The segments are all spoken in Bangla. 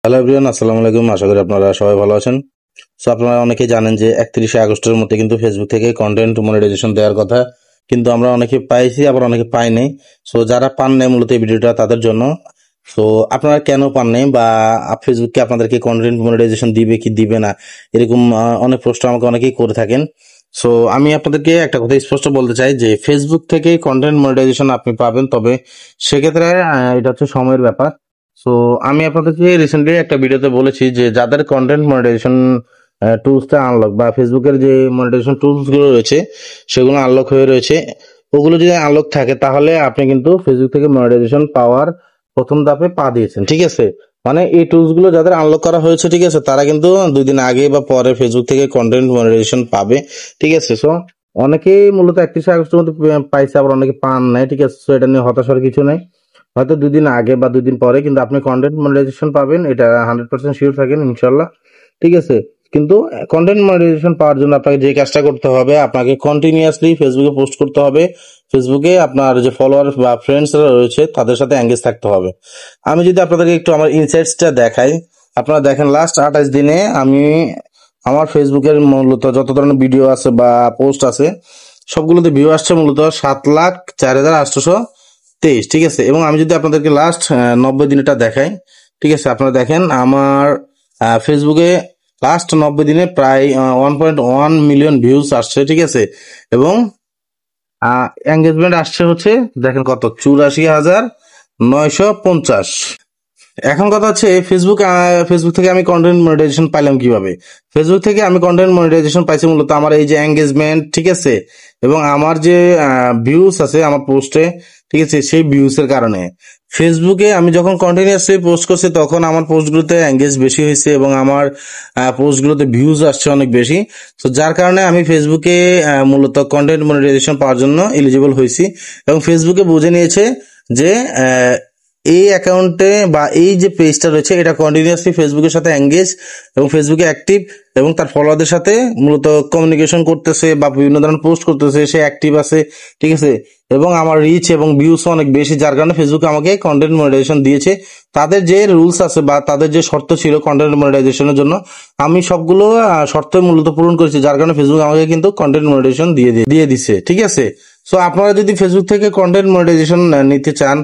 হ্যালো এভরিওয়ান, আসসালামু আলাইকুম। আশা করি আপনারা সবাই ভালো আছেন। সো আপনারা অনেকেই জানেন যে 31শে আগস্টের মধ্যে কিন্তু ফেসবুক থেকে কন্টেন্ট মনিটাইজেশন দেওয়ার কথা, কিন্তু আমরা অনেকে পাইছি আবার অনেকে পাই নাই। সো যারা পান নাই মূলত এই ভিডিওটা তাদের জন্য। সো আপনারা কেন পান নাই বা ফেসবুককে আপনাদেরকে কন্টেন্ট মনিটাইজেশন দিবে কি দিবে না, এরকম অনেক প্রশ্ন আমাকে অনেকেই করে থাকেন। সো আমি আপনাদেরকে একটা কথা স্পষ্ট বলতে চাই যে ফেসবুক থেকে কন্টেন্ট মনিটাইজেশন আপনি পাবেন, তবে সেক্ষেত্রে এটা হচ্ছে সময়ের ব্যাপার। সো আমি আপনাদেরকে রিসেন্টলি একটা ভিডিওতে বলেছি যে যাদের কন্টেন্ট মনিটাইজেশন টুলসটা আনলক বা ফেসবুকের যে মনিটাইজেশন টুলস গুলো রয়েছে সেগুলো আনলক হয়ে রয়েছে, ওগুলো যদি আনলক থাকে তাহলে আপনি কিন্তু ফেসবুক থেকে মনিটাইজেশন পাওয়ার প্রথম ধাপে পা দিয়েছেন, ঠিক আছে। মানে এই টুলস গুলো যাদের আনলক করা হয়েছে, ঠিক আছে, তারা কিন্তু 2 দিন আগে বা পরে ফেসবুক থেকে কন্টেন্ট মনিটাইজেশন পাবে, ঠিক আছে। সো অনেকেই মূলত 31শে আগস্টের মধ্যে পাইছে, আবার অনেকে পান নাই, ঠিক আছে। সো এটা নিয়ে হতাশার কিছু নাই। হয়তো 2 দিন আগে বা 2 দিন পরে কিন্তু আপনি কন্টেন্ট মনিটাইজেশন পাবেন, এটা 100% শিওর থাকেন ইনশাল্লাহ, ঠিক আছে। কিন্তু কন্টেন্ট মনিটাইজেশন পাওয়ার জন্য আপনাকে যে কাজটা করতে হবে, আপনাকে কন্টিনিউয়াসলি ফেসবুকে পোস্ট করতে হবে। ফেসবুকে আপনার যে ফলোয়ার বা ফ্রেন্ডসরা রয়েছে তাদের সাথে এঙ্গেজ থাকতে হবে। আমি যদি আপনাদেরকে একটু আমার ইনসাইটসটা দেখাই, আপনারা দেখেন লাস্ট 28 দিনে আমি আমার ফেসবুকের মূলত যত ধরনের ভিডিও আছে বা পোস্ট আছে সবগুলোতে ভিউ আসছে মূলত 7,04,823, ঠিক আছে। এবং আমি যদি আপনাদেরকে লাস্ট 90 দিনেরটা দেখাই, ঠিক আছে, আপনারা দেখেন আমার ফেসবুকে লাস্ট 90 দিনে প্রায় 1.1 মিলিয়ন ভিউজ আসছে, ঠিক আছে। এবং এঙ্গেজমেন্ট আসছে হচ্ছে দেখেন কত, 84,950। এখন কথা হচ্ছে ফেসবুক থেকে আমি কন্টেন্ট মনিটাইজেশন পাইলাম কিভাবে। ফেসবুক থেকে আমি কন্টেন্ট মনিটাইজেশন পাইছি মূলত আমার এই যে এঙ্গেজমেন্ট, ঠিক আছে, এবং আমার যে ভিউজ আছে আমার পোস্টে, ঠিক আছে, সেই ভিউজ এর কারণে। ফেসবুকে আমি যখন কন্টিনিউয়াসলি পোস্ট করছি তখন আমার পোস্টগুলোতে এঙ্গেজ বেশি হয়েছে এবং আমার পোস্টগুলোতে ভিউজ আসছে অনেক বেশি। তো যার কারণে আমি ফেসবুকে মূলত কন্টেন্ট মনিটাইজেশন পাওয়ার জন্য এলিজিবল হয়েছি। এবং ফেসবুকে বুঝে নিয়েছে যে এই অ্যাকাউন্টে বা এই যে পেজটা রয়েছে এটা কন্টিনিউয়াসলি ফেসবুকের সাথে এঙ্গেজ এবং ফেসবুকে অ্যাক্টিভ এবং তার ফলোয়ারদের সাথে মূলত কমিউনিকেশন করতেছে বা বিভিন্ন ধরনের পোস্ট করতেছে, সে অ্যাক্টিভ আছে, ঠিক আছে। এবং আমার রিচ এবং ভিউস অনেক বেশি, যার কারণে ফেসবুক আমাকে কন্টেন্ট মনিটাইজেশন দিয়েছে। তাদের যে রুলস আছে বা তাদের যে শর্ত ছিল কন্টেন্ট মনিটাইজেশনের জন্য, আমি সবগুলো শর্ত মূলত পূরণ করেছি, যার কারণে ফেসবুক আমাকে কিন্তু কন্টেন্ট মনিটাইজেশন দিয়ে দিছে, ঠিক আছে। সো আপনারা যদি ফেসবুক থেকে কন্টেন্ট মনিটাইজেশন নিতে চান,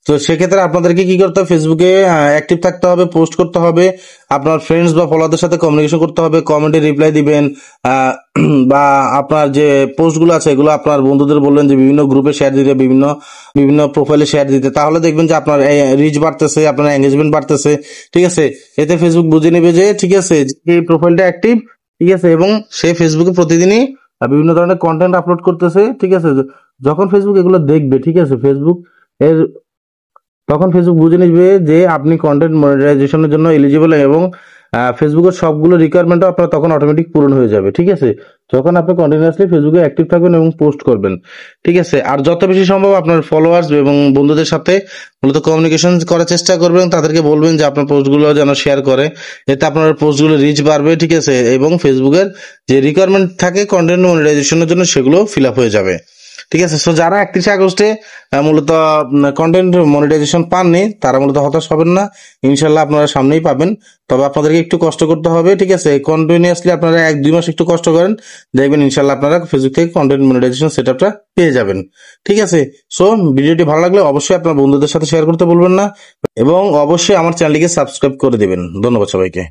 তো সেক্ষেত্রে আপনাদেরকে কি করতে হবে, ফেসবুকে অ্যাক্টিভ থাকতে হবে, পোস্ট করতে হবে, আপনার ফ্রেন্ডস বা ফলোয়ারদের সাথে কমিউনিকেশন করতে হবে, কমেন্টে রিপ্লাই দিবেন, বা আপনার যে পোস্টগুলো আছে এগুলো আপনার বন্ধুদের বললেন যে বিভিন্ন গ্রুপে শেয়ার দিতে, বিভিন্ন বিভিন্ন প্রোফাইলে শেয়ার দিতে, তাহলে দেখবেন যে আপনার রিচ বাড়তেছে, আপনার এঙ্গেজমেন্ট বাড়তেছে, ঠিক আছে। এতে ফেসবুক বুঝে নেবে যে ঠিক আছে এই প্রোফাইলটা অ্যাক্টিভ, ঠিক আছে, এবং সে ফেসবুকে প্রতিদিনই বিভিন্ন ধরনের কন্টেন্ট আপলোড করতেছে, ঠিক আছে। যখন ফেসবুক এগুলো দেখবে, ঠিক আছে, এর তখন ফেসবুক বুঝে নিবে যে আপনি কন্টেন্ট মনিটাইজেশনের জন্য এলিজিবল এবং ফেসবুকের সবগুলো রিকোয়ারমেন্টও আপনার তখন অটোমেটিক পূরণ হয়ে যাবে, ঠিক আছে। যখন আপনি কন্টিনিউয়াসলি ফেসবুকে অ্যাক্টিভ থাকবেন এবং পোস্ট করবেন, ঠিক আছে। আর যত বেশি সম্ভব আপনার ফলোয়ার্স এবং বন্ধুদের সাথে মূলত কমিউনিকেশন করার চেষ্টা করবেন, তাদেরকে বলবেন যে আপনার পোস্টগুলো যেন শেয়ার করে, এতে আপনার পোস্টগুলো রিচ বাড়বে, ঠিক আছে, এবং ফেসবুকের যে রিকোয়ারমেন্ট থাকে কন্টেন্ট মনিটাইজেশনের জন্য সেগুলো ফিল আপ হয়ে যাবে, ঠিক আছে। সো যারা 31শে আগস্টে মূলত কন্টেন্ট মনিটাইজেশন পাননি তারা মূলত হতাশ হবেন না, ইনশাল্লাহ আপনারা সামনেই পাবেন। তবে আপনাদেরকে একটু কষ্ট করতে হবে, ঠিক আছে। কন্টিনিউয়াসলি আপনারা 1-2 মাস একটু কষ্ট করেন, দেখবেন ইনশাল্লাহ আপনারা ফেসবুক থেকে কন্টেন্ট মনিটাইজেশন সেটআপটা পেয়ে যাবেন, ঠিক আছে। সো ভিডিওটি ভালো লাগলে অবশ্যই আপনার বন্ধুদের সাথে শেয়ার করতে ভুলবেন না এবং অবশ্যই আমার চ্যানেলটিকে সাবস্ক্রাইব করে দিবেন। ধন্যবাদ সবাইকে।